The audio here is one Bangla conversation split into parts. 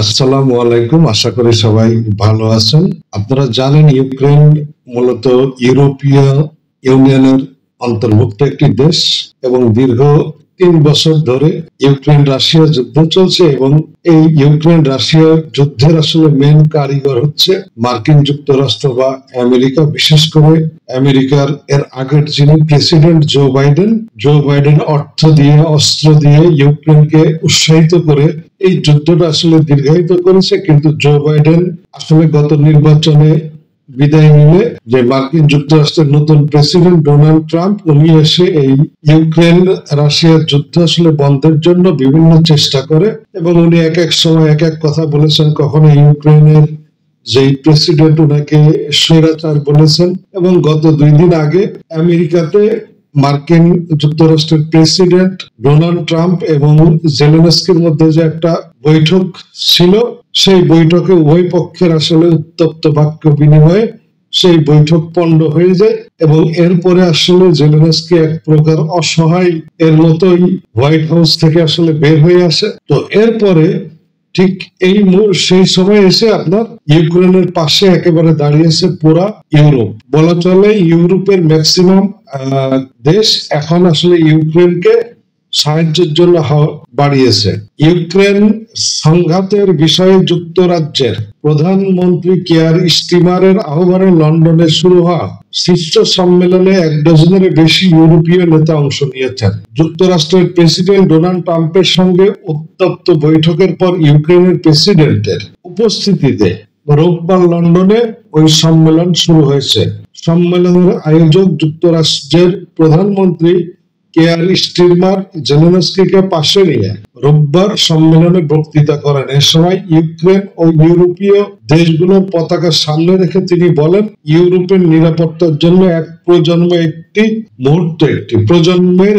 আসসালামু আলাইকুম। আশা করি সবাই ভালো আছেন। আপনারা জানেন ইউক্রেন মূলত ইউরোপীয় ইউনিয়নের অন্তর্ভুক্ত একটি দেশ এবং দীর্ঘ 3 বছর ধরে ইউক্রেন রাশিয়া যুদ্ধ চলছে এবং এই ইউক্রেন রাশিয়া যুদ্ধের আসলে মেন কারিগর হচ্ছে মার্কিন যুক্তরাষ্ট্র বা আমেরিকা। বিশেষ করে আমেরিকার এর আগের যিনি প্রেসিডেন্ট জো বাইডেন অর্থ দিয়ে অস্ত্র দিয়ে ইউক্রেনকে উৎসাহিত করে এই যুদ্ধটা আসলে দীর্ঘায়িত করেছে। কিন্তু জো বাইডেন আসলে গত নির্বাচনে বিদায় নিলে যে মার্কিন যুক্তরাষ্ট্রের নতুন প্রেসিডেন্ট ডোনাল্ড ট্রাম্প উনি এসে এই ইউক্রেন রাশিয়ার যুদ্ধ আসলে বন্ধের জন্য বিভিন্ন চেষ্টা করে এবং উনি এক এক সময় এক এক কথা বলেছেন। কখনো ইউক্রেনের যে প্রেসিডেন্ট ওনাকে স্বৈরাচার বলেছেন এবং গত 2 দিন আগে আমেরিকাতে মার্কিন যুক্তরাষ্ট্রের প্রেসিডেন্ট ডোনাল্ড ট্রাম্প এবং জেলেনস্কির মধ্যে যে একটা বৈঠক ছিল, সেই বৈঠকে উভয় পক্ষের আসলে উত্তপ্ত বাক্য বিনিময়ে সেই বৈঠক পণ্ড হয়ে যায় এবং এরপরে আসলে জেলেনস্কি এক প্রকার অসহায় এর মতোই হোয়াইট হাউস থেকে আসলে বের হয়ে আসে। তো এরপরে ঠিক সেই সময় এসে আপনার ইউক্রেনের পাশে একেবারে দাঁড়িয়েছে পুরা ইউরোপ। বলা চলে ইউরোপের ম্যাক্সিমাম দেশ এখন আসলে ইউক্রেনকে সাহায্যের জন্য বাড়িয়েছে। ইউক্রেন সংঘাতের বিষয়ে যুক্তরাজ্যের প্রধানমন্ত্রী কেয়ার স্টিমারের আহ্বানে লন্ডনে শুরু হওয়া শীর্ষ সম্মেলনে 1 ডজনের বেশি ইউরোপীয় নেতা অংশ নিয়েছেন। যুক্তরাষ্ট্রের প্রেসিডেন্ট ডোনাল্ড ট্রাম্পের সঙ্গে উত্তপ্ত বৈঠকের পর ইউক্রেনের প্রেসিডেন্টের উপস্থিতিতে রোববার লন্ডনে ওই সম্মেলন শুরু হয়েছে। সম্মেলনের আয়োজক যুক্তরাষ্ট্রের প্রধানমন্ত্রী কেয়ার স্টিমার জেলেনস্কিকে পাশে নিয়ে রোববার সম্মেলনে বক্তৃতা করেন। এ সময় ইউক্রেন ও ইউরোপীয় দেশগুলোর পতাকা সামনে রেখে তিনি বলেন, ইউরোপের নিরাপত্তার জন্য এক প্রজন্মের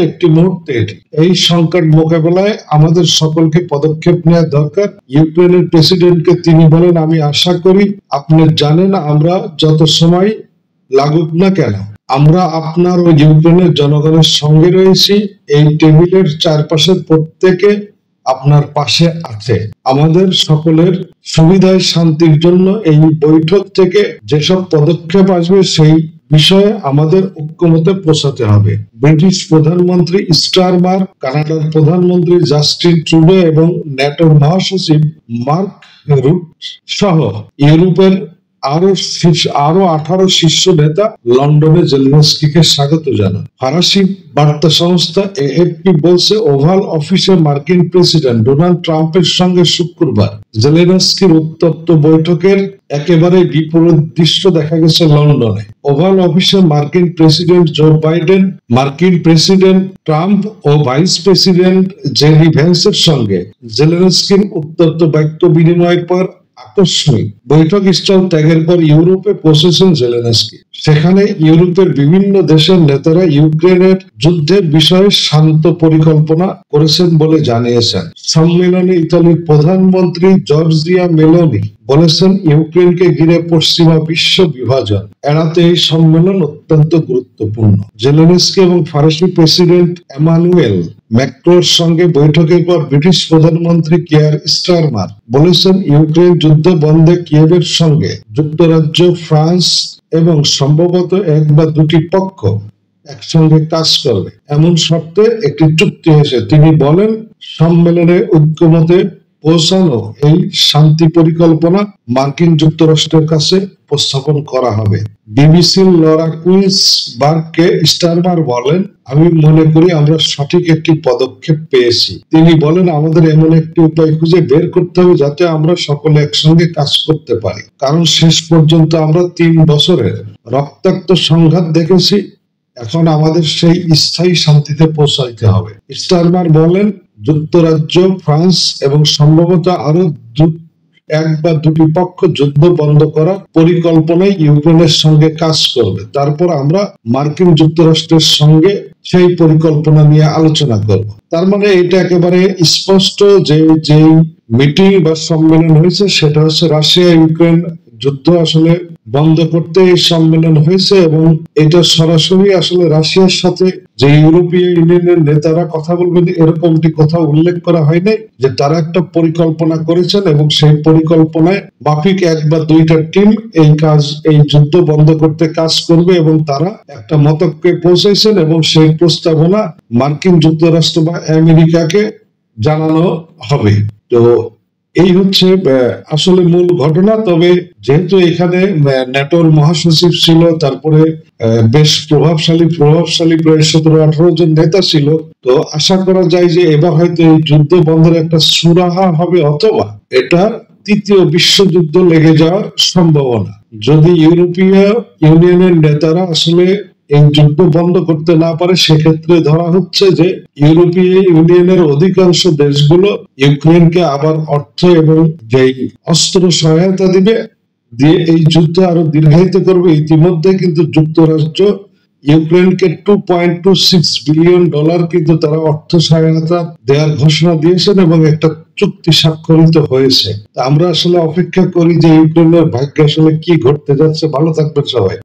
একটি মুহূর্ত এটি। এই সংকট মোকাবেলায় আমাদের সকলকে পদক্ষেপ নেওয়া দরকার। ইউক্রেনের প্রেসিডেন্টকে তিনি বলেন, আমি আশা করি আপনি জানেন আমরা যত সময় লাগুক না কেন আমরা আপনার ও ইউক্রেনের জনগণের সঙ্গে রয়েছি। এই টেবিলের চারপাশের প্রত্যেকে আপনার পাশে আছে। আমাদের সকলের সুবিধায় শান্তির জন্য এই বৈঠক থেকে যেসব পদক্ষেপ আসবে সেই বিষয়ে আমাদের ঐক্যমতে পৌঁছাতে হবে। ব্রিটিশ প্রধানমন্ত্রী স্টারমার, কানাডার প্রধানমন্ত্রী জাস্টিন ট্রুডো এবং ন্যাটোর মহাসচিব মার্ক রুট সহ ইউরোপের আরো 18 শীর্ষ নেতা লন্ডনে জেলেনস্কিকে স্বাগত জানান। ফরাসি বার্তা সংস্থা এএফপি বলছে, ওভাল অফিসে মার্কিন প্রেসিডেন্ট ডোনাল্ড ট্রাম্পের সঙ্গে শুক্রবার জেলেনস্কির উত্তপ্ত বৈঠকের একেবারে বিপরীত দৃশ্য দেখা গেছে লন্ডনে। ওভাল অফিসে মার্কিন প্রেসিডেন্ট জো বাইডেন, মার্কিন প্রেসিডেন্ট ট্রাম্প ও ভাইস প্রেসিডেন্ট জেডি ভ্যান্সের সঙ্গে জেলেনস্কির উত্তপ্ত বাক্য বিনিময়ের পর আকস্মিক বৈঠক স্থল ত্যাগের পর ইউরোপে পৌঁছেছেন জেলেনস্কি। সেখানে ইউরোপের বিভিন্ন দেশের নেতারা ইউক্রেনের যুদ্ধের বিষয়ে শান্ত পরিকল্পনা করেছেন বলে জানিয়েছেন। সম্মেলনে ইতালির প্রধানমন্ত্রী জর্জিয়া মেলোনি বলেছেন, ইউক্রেনকে ঘিরে পশ্চিমা বিশ্ব বিভাজন এড়াতে এই সম্মেলন অত্যন্ত গুরুত্বপূর্ণ। জেলেনস্কি এবং ফরাসি প্রেসিডেন্ট এমানুয়েল ম্যাক্রোর সঙ্গে বৈঠকের পর ব্রিটিশ প্রধানমন্ত্রী কেয়ার স্টারমার বলেছেন, ইউক্রেন যুদ্ধ বন্ধে কিয়েভের সঙ্গে যুক্তরাজ্য, ফ্রান্স এবং সম্ভবত 1 বা 2টি পক্ষ একসঙ্গে কাজ করবে এমন শর্তে একটি চুক্তি হয়েছে। তিনি বলেন, সম্মেলনে ঐক্যমতে পৌঁছানো এই শান্তি পরিকল্পনা মার্কিন যুক্তরাষ্ট্রের কাছে উপস্থাপন করা হবে। বিবিসির লরা কুইন্সবার্গকে স্টারমার বলেন, আমি মনে করি আমরা সঠিক একটি পদক্ষেপ পেয়েছি। তিনি বলেন, আমাদের এমন একটি উপায় খুঁজে বের করতে হবে যাতে আমরা সকলে একসঙ্গে কাজ করতে পারি, কারণ শেষ পর্যন্ত আমরা 3 বছরের রক্তাক্ত সংঘাত দেখেছি। এখন আমাদের সেই স্থায়ী শান্তিতে পৌঁছাইতে হবে। স্টারমার বলেন, যুক্তরাজ্য, ফ্রান্স এবং সম্ভবত আরো 1 বা 2টি পক্ষ যুদ্ধ বন্ধ করার পরিকল্পনায় ইউক্রেনের সঙ্গে কাজ করবে। তারপর আমরা মার্কিন যুক্তরাষ্ট্রের সঙ্গে সেই পরিকল্পনা নিয়ে আলোচনা করব। তার মানে এটা একেবারে স্পষ্ট যে মিটিং বা সম্মেলন হয়েছে সেটা হচ্ছে রাশিয়া ইউক্রেন যুদ্ধ আসলে বন্ধ করতে এই সম্মেলন হয়েছে এবং এটা সরাসরি আসলে রাশিয়ার সাথে যে ইউরোপীয় ইউনিয়নের নেতারা কথা বলবেন এরকমটি কথা উল্লেখ করা হয়নি, যে তারা একটা পরিকল্পনা করেছেন এবং সেই পরিকল্পনায় মাফিক এক বা দুইটা টিম এই যুদ্ধ বন্ধ করতে কাজ করবে এবং তারা একটা মতকে পৌঁছেছেন এবং সেই প্রস্তাবনা মার্কিন যুক্তরাষ্ট্র বা আমেরিকাকে জানানো হবে। তো এই হচ্ছে আসলে মূল ঘটনা। তবে যেহেতু এখানে ন্যাটোর মহাসচিব ছিল, তারপরে বেশ প্রভাবশালী প্রায় 17-18 জন নেতা ছিল, তো আশা করা যায় যে এবার হয়তো এই যুদ্ধ বন্ধের একটা সুরাহা হবে, অথবা এটা তৃতীয় বিশ্বযুদ্ধ লেগে যাওয়ার সম্ভাবনা। যদি ইউরোপীয় ইউনিয়নের নেতারা আসলে এই যুদ্ধ বন্ধ করতে না পারে, সেক্ষেত্রে ধরা হচ্ছে যে ইউরোপীয় ইউনিয়নের অধিকাংশ দেশগুলো ইউক্রেনকে আবার অর্থ এবং যেই অস্ত্র সহায়তা দিয়ে এই যুদ্ধ আরো দীর্ঘায়িত করবে। ইতিমধ্যে কিন্তু যুক্তরাষ্ট্র ইউক্রেনকে $2.26 বিলিয়ন কিন্তু তারা অর্থ সহায়তা দেওয়ার ঘোষণা দিয়েছেন এবং একটা চুক্তি স্বাক্ষরিত হয়েছে। আমরা আসলে অপেক্ষা করি যে ইউক্রেনের ভাগ্যে আসলে কি ঘটতে যাচ্ছে। ভালো থাকবেন সবাই।